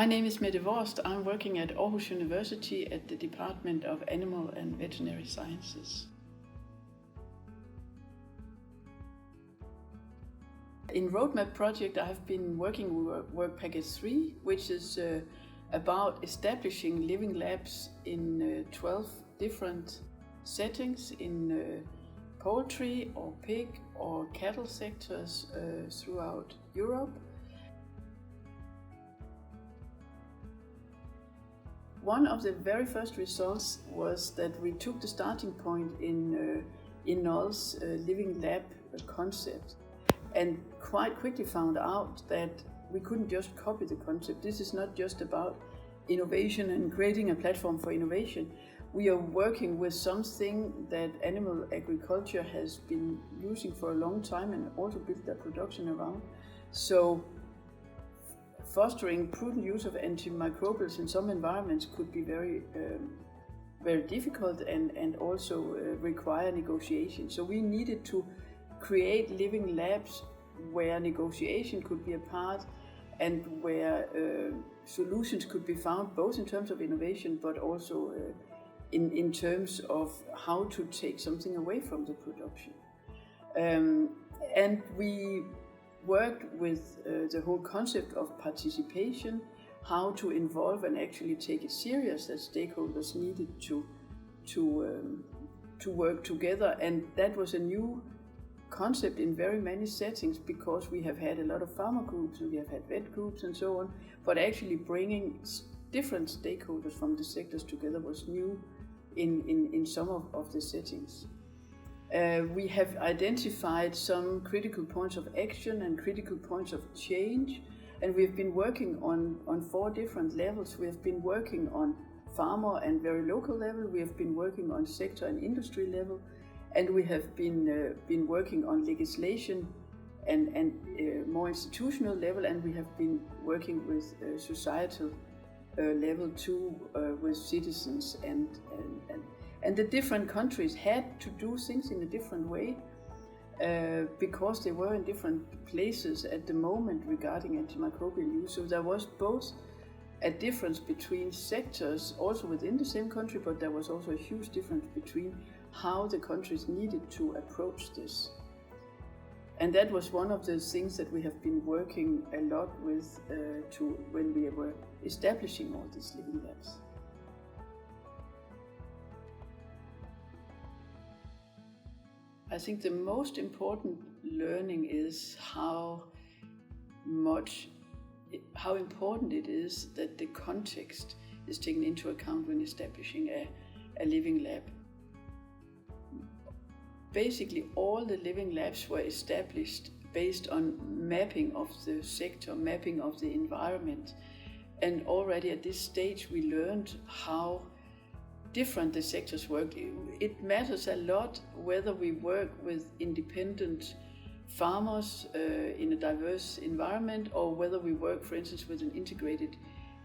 My name is Mette Vaarst. I'm working at Aarhus University at the Department of Animal and Veterinary Sciences. In Roadmap project, I have been working with work package 3, which is about establishing living labs in 12 different settings in poultry or pig or cattle sectors throughout Europe. One of the very first results was that we took the starting point in Noel's living lab concept and quite quickly found out that we couldn't just copy the concept. This is not just about innovation and creating a platform for innovation. We are working with something that animal agriculture has been using for a long time and also built their production around. So fostering prudent use of antimicrobials in some environments could be very difficult and also require negotiation. So we needed to create living labs where negotiation could be a part and where solutions could be found both in terms of innovation but also in terms of how to take something away from the production. And we worked with the whole concept of participation, how to involve and actually take it serious that stakeholders needed to work together. And that was a new concept in very many settings because we have had a lot of farmer groups and we have had vet groups and so on, but actually bringing different stakeholders from the sectors together was new in some of the settings. We have identified some critical points of action and critical points of change, and we've been working on 4 different levels. We have been working on farmer and very local level, we have been working on sector and industry level, and we have been working on legislation and more institutional level, and we have been working with societal level too, with citizens and the different countries had to do things in a different way because they were in different places at the moment regarding antimicrobial use. So there was both a difference between sectors also within the same country, but there was also a huge difference between how the countries needed to approach this. And that was one of the things that we have been working a lot with when we were establishing all these living labs. I think the most important learning is how important it is that the context is taken into account when establishing a living lab. Basically, all the living labs were established based on mapping of the sector, mapping of the environment. And already at this stage, we learned how different the sectors work. It matters a lot whether we work with independent farmers in a diverse environment or whether we work, for instance, with an integrated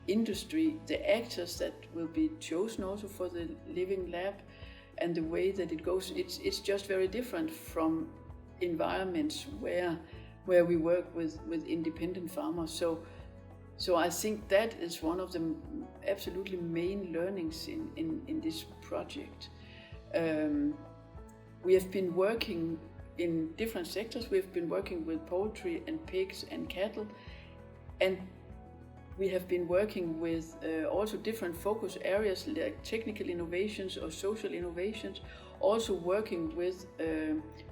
industry. The actors that will be chosen also for the living lab and the way that it goes, it's just very different from environments where we work with independent farmers. So I think that is one of the absolutely main learnings in this project. We have been working in different sectors. We've been working with poultry and pigs and cattle, and we have been working with also different focus areas like technical innovations or social innovations, also working with,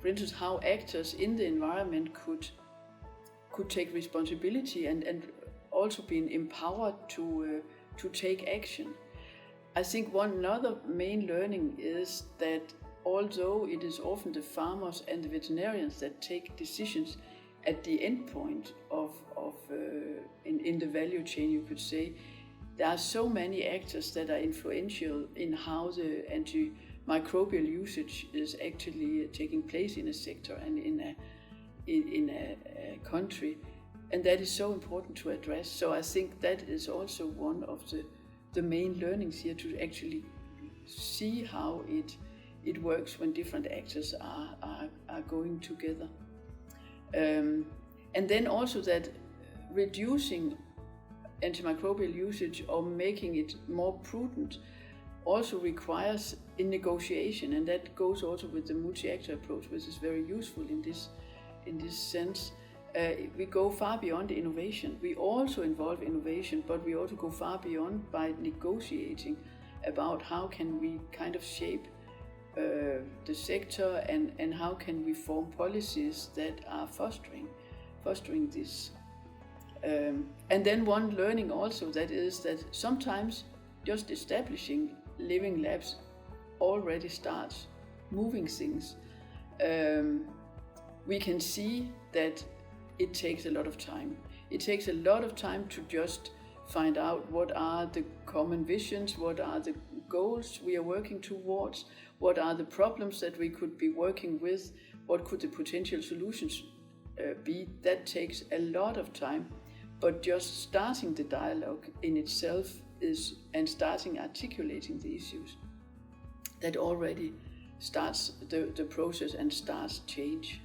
for instance, how actors in the environment could take responsibility and also being empowered to take action. I think another main learning is that although it is often the farmers and the veterinarians that take decisions at the end point in the value chain, you could say, there are so many actors that are influential in how the antimicrobial usage is actually taking place in a sector and in a country. And that is so important to address. So I think that is also one of the main learnings here, to actually see how it works when different actors are going together. And then also that reducing antimicrobial usage or making it more prudent also requires a negotiation, and that goes also with the multi-actor approach, which is very useful in this sense. We go far beyond innovation. We also involve innovation, but we also go far beyond by negotiating about how can we kind of shape the sector and how can we form policies that are fostering this. And then one learning also that is that sometimes just establishing living labs already starts moving things. We can see that it takes a lot of time. It takes a lot of time to just find out what are the common visions, what are the goals we are working towards, what are the problems that we could be working with, what could the potential solutions be. That takes a lot of time, but just starting the dialogue in itself and starting articulating the issues, that already starts the process and starts change.